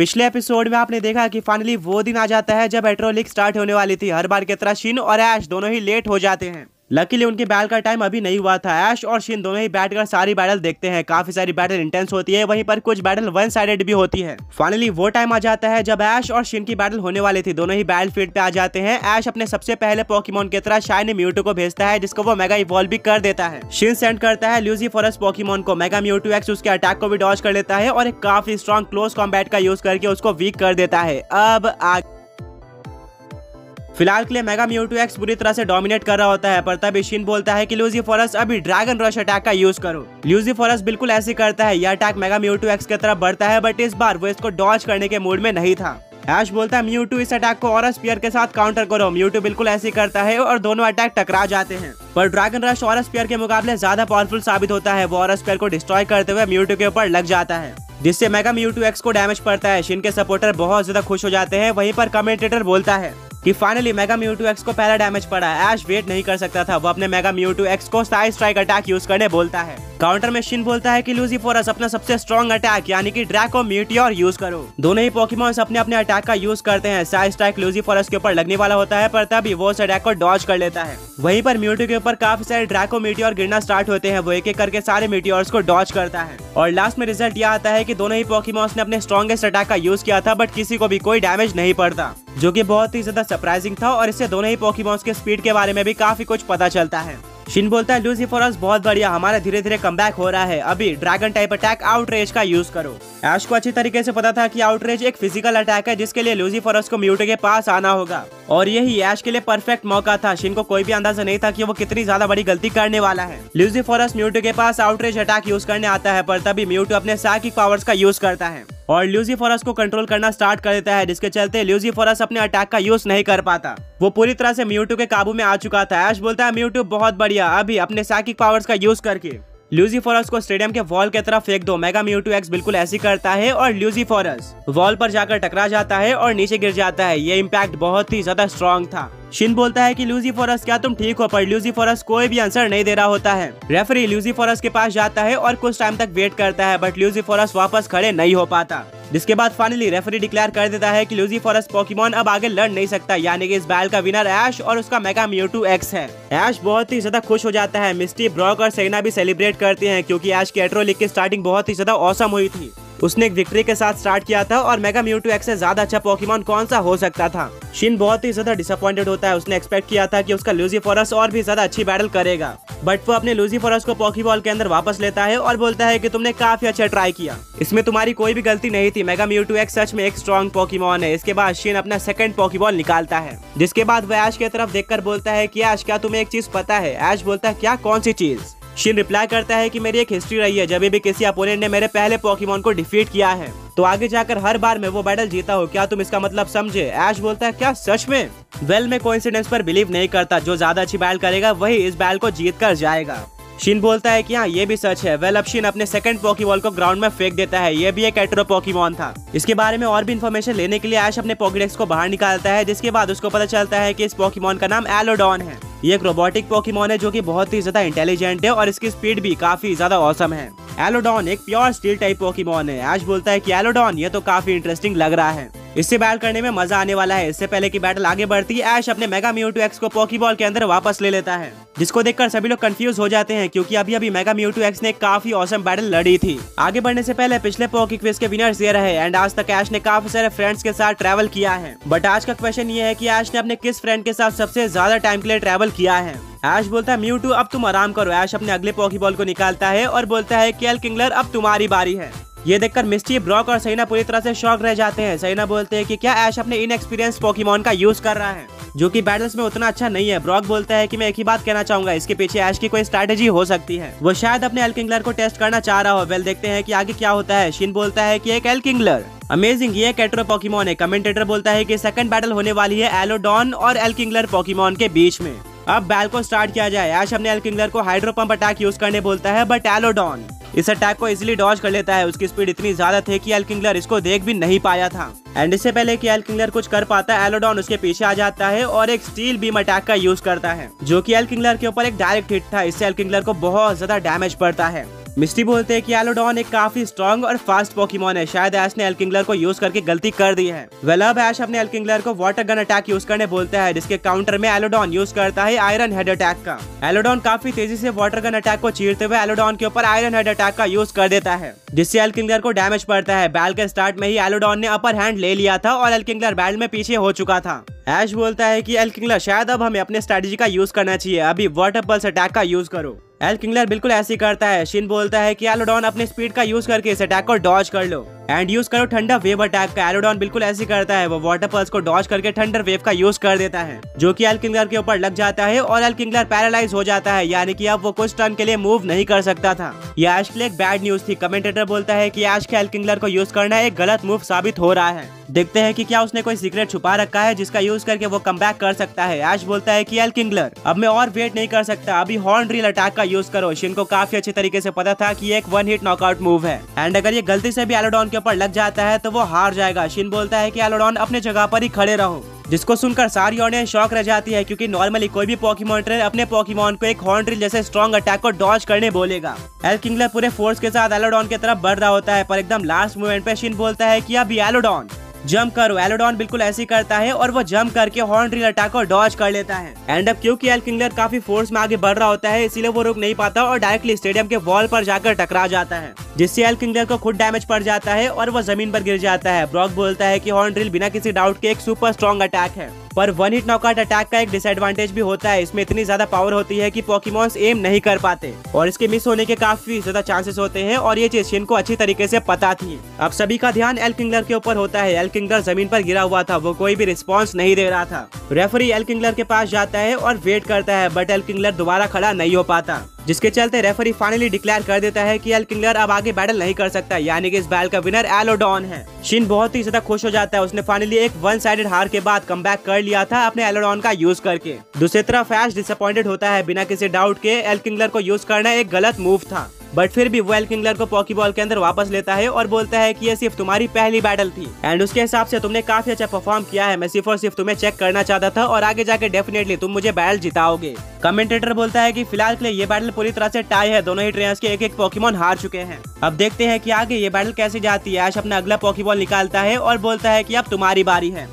पिछले एपिसोड में आपने देखा कि फाइनली वो दिन आ जाता है जब एट्रो लीग स्टार्ट होने वाली थी। हर बार की तरह शिन और ऐश दोनों ही लेट हो जाते हैं। लकीली उनके बैटल का टाइम अभी नहीं हुआ था। ऐश और शिन दोनों ही बैठकर सारी बैटल देखते हैं। काफी सारी बैटल इंटेंस होती है, वहीं पर कुछ बैटल वन साइडेड भी होती है। फाइनली वो टाइम आ जाता है जब ऐश और शिन की बैटल होने वाली थी। दोनों ही बैटल फील्ड पे आ जाते हैं। ऐश अपने सबसे पहले पोकेमॉन की तरह शाइनी म्यूटू को भेजता है, जिसको वो मेगा इवॉल्व भी कर देता है। शिन सेंड करता है ल्यूसीफोरस पोकेमॉन को। मेगा म्यूटू एक्स उसके अटैक को भी डॉज कर लेता है और एक काफी स्ट्रॉन्ग क्लोज कॉम्बैट का यूज करके उसको वीक कर देता है। अब फिलहाल के लिए मेगा म्यूटू एक्स बुरी तरह से डोमिनेट कर रहा होता है, पर तभी शिन बोलता है कि ल्यूसीफोरस अभी ड्रैगन रश अटैक का यूज करो। ल्यूसीफोरस बिल्कुल ऐसे करता है। यह अटैक मेगा म्यूटू एक्स की तरफ बढ़ता है, बट इस बार वो इसको डॉज करने के मूड में नहीं था। ऐश बोलता है म्यूटू इस अटैक को ऑरा स्पीयर के साथ काउंटर करो। म्यूटू बिल्कुल ऐसे करता है और दोनों अटैक टकरा जाते हैं, पर ड्रैगन रश ऑरा स्पीयर के मुकाबले ज्यादा पावरफुल साबित होता है। वो ऑरा स्पीयर को डिस्ट्रॉय करते हुए म्यूटू के ऊपर लग जाता है, जिससे मेगा म्यूटू एक्स को डैमेज पड़ता है। शिन के सपोर्टर बहुत ज्यादा खुश हो जाते हैं। वहीं पर कमेंटेटर बोलता है कि फाइनली मेगा म्यूटू एक्स को पहला डैमेज पड़ा। ऐश वेट नहीं कर सकता था। वो अपने मेगा म्यूटू एक्स को साइड स्ट्राइक अटैक यूज करने बोलता है। काउंटर में शिन बोलता है कि ल्यूसीफोरस अपना सबसे स्ट्रॉन्ग अटैक यानी कि ड्रैको मीटियोर यूज करो। दोनों ही पोकेमॉन्स अपने अपने अटैक का यूज करते हैं। साइड स्ट्राइक ल्यूसीफोरस के ऊपर लगने वाला होता है, पर तभी वो उस अटैक को डॉज कर लेता है। वहीं पर म्यूटू के ऊपर काफी सारे ड्रैको मीटियोर गिरना स्टार्ट होते हैं। वो एक एक करके सारे मीटियोर्स को डॉज करता है और लास्ट में रिजल्ट यह आता है कि दोनों ही पोकेमॉन्स ने अपने स्ट्रॉन्गेस्ट अटैक का यूज किया था, बट किसी को भी कोई डैमेज नहीं पड़ता, जो कि बहुत ही ज्यादा सरप्राइजिंग था। और इससे दोनों ही पोकेमॉन्स के स्पीड के बारे में भी काफी कुछ पता चलता है। शिन बोलता है ल्यूसीफोरस बहुत बढ़िया, हमारा धीरे धीरे कमबैक हो रहा है। अभी ड्रैगन टाइप अटैक आउटरेज का यूज करो। ऐश को अच्छी तरीके से पता था कि आउटरेज एक फिजिकल अटैक है, जिसके लिए ल्यूसीफोरस को म्यूटू के पास आना होगा, और यही ऐश के लिए परफेक्ट मौका था। शिन को कोई भी अंदाजा नहीं था कि वो कितनी ज्यादा बड़ी गलती करने वाला है। ल्यूसीफोरस म्यूटू के पास आउटरेज अटैक यूज करने आता है, पर तभी म्यूटू अपने साइकिक पावर्स का यूज करता है और ल्यूसीफोरस को कंट्रोल करना स्टार्ट कर देता है, जिसके चलते ल्यूसीफोरस अपने अटैक का यूज नहीं कर पाता। वो पूरी तरह से म्यूटू के काबू में आ चुका था। ऐश बोलता है म्यूटू बहुत बढ़िया, अभी अपने साइकिक पावर्स का यूज करके ल्यूसीफोरस को स्टेडियम के वॉल की तरफ फेंक दो। मेगा म्यूटू एक्स बिल्कुल ऐसी करता है और ल्यूसीफोरस वॉल पर जाकर टकरा जाता है और नीचे गिर जाता है। ये इम्पैक्ट बहुत ही ज्यादा स्ट्रॉन्ग था। शिन बोलता है कि ल्यूसीफोरस क्या तुम ठीक हो, पर ल्यूसीफोरस कोई भी आंसर नहीं दे रहा होता है। रेफरी ल्यूसीफोरस के पास जाता है और कुछ टाइम तक वेट करता है, बट ल्यूसीफोरस वापस खड़े नहीं हो पाता, जिसके बाद फाइनली रेफरी डिक्लेयर कर देता है कि ल्यूसीफोरस पोकेमॉन अब आगे लड़ नहीं सकता, यानी कि इस बैटल का विनर ऐश और उसका मेगा म्यूटू एक्स है। ऐश बहुत ही ज्यादा खुश हो जाता है। मिस्टी, ब्रॉक और सेना भी सेलिब्रेट करते हैं, क्योंकि ऐश की एट्रो लीग की स्टार्टिंग बहुत ही ज्यादा ऑसम हुई थी। उसने एक विक्ट्री के साथ स्टार्ट किया था और मेगा म्यूटू एक्स से ज्यादा अच्छा पोकेमॉन कौन सा हो सकता था। शिन बहुत ही ज्यादा डिसअपॉइंटेड होता है। उसने एक्सपेक्ट किया था कि उसका ल्यूसीफोरस और भी ज्यादा अच्छी बैटल करेगा, बट वो अपने ल्यूसीफोरस को पोकेबॉल के अंदर वापस लेता है और बोलता है कि तुमने काफी अच्छा ट्राई किया, इसमें तुम्हारी कोई भी गलती नहीं थी। मेगा म्यूटू एक्स सच में एक स्ट्रॉन्ग पोकेमॉन है। इसके बाद शिन अपना सेकंड पोकेबॉल निकालता है, जिसके बाद वो ऐश की तरफ देखकर बोलता है कि ऐश क्या तुम्हें एक चीज पता है। ऐश बोलता है क्या, कौन सी चीज। शिन रिप्लाई करता है कि मेरी एक हिस्ट्री रही है, जब भी किसी अपोनेंट ने मेरे पहले पोकेमॉन को डिफीट किया है तो आगे जाकर हर बार मैं वो बैटल जीता हूँ। क्या तुम इसका मतलब समझे। ऐश बोलता है क्या सच में। वेल, मैं कोइंसिडेंस पर बिलीव नहीं करता। जो ज्यादा अच्छी बैटल करेगा वही इस बैटल को जीत कर जाएगा। शिन बोलता है कि हाँ ये भी सच है। वेल, अब शिन अपने सेकंड पोकेबॉल को ग्राउंड में फेंक देता है। ये भी एक एट्रो पोकेमॉन था। इसके बारे में और भी इन्फॉर्मेशन लेने के लिए ऐश अपने पोकेडेक्स को बाहर निकालता है, जिसके बाद उसको पता चलता है कि इस पोकेमॉन का नाम एलोडॉन है। ये एक रोबोटिक पोकेमॉन है जो कि बहुत ही ज्यादा इंटेलिजेंट है और इसकी स्पीड भी काफी ज्यादा ऑसम है। एलोडॉन एक प्योर स्टील टाइप पोकेमॉन है। ऐश बोलता है कि एलोडॉन ये तो काफी इंटरेस्टिंग लग रहा है, इससे बैटल करने में मजा आने वाला है। इससे पहले कि बैटल आगे बढ़ती है, ऐश अपने मेगा म्यूटू एक्स को पोकेबॉल के अंदर वापस ले लेता है, जिसको देखकर सभी लोग कंफ्यूज हो जाते हैं, क्योंकि अभी अभी मेगा म्यूटू एक्स ने काफी ऑसम बैटल लड़ी थी। आगे बढ़ने से पहले पिछले पोके क्विज के विनर्स ये रहे, एंड आज तक ऐश ने काफी सारे फ्रेंड्स के साथ ट्रैवल किया है, बट आज का क्वेश्चन ये है कि ऐश ने अपने किस फ्रेंड के साथ सबसे ज्यादा टाइम के लिए ट्रैवल किया है। ऐश बोलता है म्यूटू अब तुम आराम करो। ऐश अपने अगले पोकेबॉल को निकालता है और बोलता है कि एलकिंगलर अब तुम्हारी बारी है। ये देखकर मिस्टी, ब्रॉक और सैना पूरी तरह से शॉक रह जाते हैं। सैना बोलते हैं कि क्या ऐश अपने इनएक्सपीरियंस पोकेमॉन का यूज कर रहा है, जो कि बैटल्स में उतना अच्छा नहीं है। ब्रॉक बोलता है कि मैं एक ही बात कहना चाहूंगा, इसके पीछे ऐश की कोई स्ट्रैटेजी हो सकती है। वो शायद अपने एलकिंगलर को टेस्ट करना चाह रहा हो। वेल, देखते हैं कि आगे क्या होता है। शिन बोलता है कि एक एलकिंगलर अमेजिंग, ये एक एट्रो पोकेमॉन है। कमेंटेटर बोलता है कि सेकंड बैटल होने वाली है एलोडॉन और एलकिंगलर पोकेमॉन के बीच में। अब बैटल को स्टार्ट किया जाए। ऐश अपने एलकिंगलर को हाइड्रो पंप अटैक यूज करने बोलता है, बट एलोडॉन इस अटैक को इजीली डॉज कर लेता है। उसकी स्पीड इतनी ज्यादा थी कि एलकिंगलर इसको देख भी नहीं पाया था, एंड इससे पहले कि एलकिंगलर कुछ कर पाता, एलोडॉन उसके पीछे आ जाता है और एक स्टील बीम अटैक का यूज करता है, जो कि एलकिंगलर के ऊपर एक डायरेक्ट हिट था। इससे एलकिंगलर को बहुत ज्यादा डैमेज पड़ता है। मिस्टी बोलते हैं कि एलोडॉन एक काफी स्ट्रॉन्ग और फास्ट पोकेमॉन है, शायद ऐश ने एल्किंगलर को यूज करके गलती कर दी है। वेल अब ऐश अपने एल्किंगलर को वाटर गन अटैक यूज करने बोलता है, जिसके काउंटर में एलोडॉन यूज करता है आयरन हेड अटैक का। एलोडॉन काफी तेजी से वाटर गन अटैक को चीरते हुए एलोडॉन के ऊपर आयरन हेड अटैक का यूज कर देता है, जिससे एल्किंगलर को डैमेज पड़ता है। बैटल के स्टार्ट में ही एलोडॉन ने अपर हैंड ले लिया था और एल्किंगलर बैटल में पीछे हो चुका था। ऐश बोलता है कि एल्किंगलर शायद अब हमें अपने स्ट्रेटजी का यूज करना चाहिए, अभी वाटर पल्स अटैक का यूज करो। एल्किंगलर बिल्कुल ऐसे ही करता है। शिन बोलता है कि एलोडॉन अपने स्पीड का यूज करके इस अटैक को डॉज कर लो एंड यूज करो ठंडा वेव अटैक का। एलोडॉन बिल्कुल ऐसे करता है, वो वाटर पल्स को डॉज करके थंडर वेव का यूज कर देता है, जो कि एल्किंगलर के ऊपर लग जाता है और एल्किंगलर पैरालाइज हो जाता है, यानी कि अब वो कुछ टर्न के लिए मूव नहीं कर सकता था। ये ऐश के लिए एक बैड न्यूज थी। कमेंटेटर बोलता है कि ऐश के एल्किंगलर को यूज करना एक गलत मूव साबित हो रहा है। देखते हैं कि क्या उसने कोई सीक्रेट छुपा रखा है जिसका यूज करके वो कमबैक कर सकता है। ऐश बोलता है कि एल्किंगलर अब मैं और वेट नहीं कर सकता, अभी हॉर्न ड्रिल अटैक का यूज करो। शिन को काफी अच्छे तरीके से पता था कि ये एक वन हिट नॉकआउट मूव है एंड अगर ये गलती से भी एलोडॉन के ऊपर लग जाता है तो वो हार जाएगा। शिन बोलता है कि एलोडॉन अपने जगह पर ही खड़े रहो, जिसको सुनकर सारी ऑडियंस शॉक रह जाती है, क्योंकि नॉर्मली कोई भी पोकेमॉन ट्रेनर अपने पोकेमॉन को एक हॉर्न ड्रिल जैसे स्ट्रॉन्ग अटैक को डॉज करने बोलेगा। एल्किंगलर पूरे फोर्स के साथ एलोडॉन की तरफ बढ़ रहा होता है, पर एकदम लास्ट मोमेंट पे शिन बोलता है कि अभी एलोडॉन जंप करो। एलोडॉन बिल्कुल ऐसे ही करता है और वो जंप करके हॉर्न ड्रिल अटैक को डॉज कर लेता है एंड अब क्योंकि एल्किंगलर काफी फोर्स में आगे बढ़ रहा होता है, इसीलिए वो रुक नहीं पाता और डायरेक्टली स्टेडियम के वॉल पर जाकर टकरा जाता है, जिससे एल्किंगलर को खुद डैमेज पड़ जाता है और वो जमीन पर गिर जाता है। ब्रॉक बोलता है कि हॉर्न ड्रिल बिना किसी डाउट के एक सुपर स्ट्रॉन्ग अटैक है, पर वन हिट नॉकआउट अटैक का एक डिसएडवांटेज भी होता है, इसमें इतनी ज्यादा पावर होती है कि पोकेमॉन्स एम नहीं कर पाते और इसके मिस होने के काफी ज्यादा चांसेस होते हैं और ये चीज शिन को अच्छी तरीके से पता थी। अब सभी का ध्यान एल्किंगलर के ऊपर होता है। एल्किंगलर जमीन पर गिरा हुआ था, वो कोई भी रिस्पॉन्स नहीं दे रहा था। रेफरी एल्किंगलर के पास जाता है और वेट करता है, बट एल्किंगलर दोबारा खड़ा नहीं हो पाता, जिसके चलते रेफरी फाइनली डिक्लेयर कर देता है कि एल्किंगलर अब आगे बैटल नहीं कर सकता, यानी कि इस बैटल का विनर एलोडॉन है। शिन बहुत ही ज्यादा खुश हो जाता है, उसने फाइनली एक वन साइडेड हार के बाद कमबैक कर लिया था अपने एलोडॉन का यूज करके। दूसरी तरफ ऐश डिसअपॉइंटेड होता है, बिना किसी डाउट के एल्किंगलर को यूज करना एक गलत मूव था, बट फिर भी वो एल्किंगलर को पॉकीबॉल के अंदर वापस लेता है और बोलता है कि ये सिर्फ तुम्हारी पहली बैटल थी एंड उसके हिसाब से तुमने काफी अच्छा परफॉर्म किया है, मैं सिर्फ और सिर्फ तुम्हें चेक करना चाहता था और आगे जाके डेफिनेटली तुम मुझे बैटल जिताओगे। कमेंटेटर बोलता है कि फिलहाल के लिए ये बैटल पूरी तरह से टाई है, दोनों ही ट्रेनर्स के एक एक पोकेमॉन हार चुके हैं। अब देखते हैं कि आगे ये बैटल कैसे जाती है। ऐश अपना अगला पॉकीबॉल निकालता है और बोलता है कि अब तुम्हारी बारी है।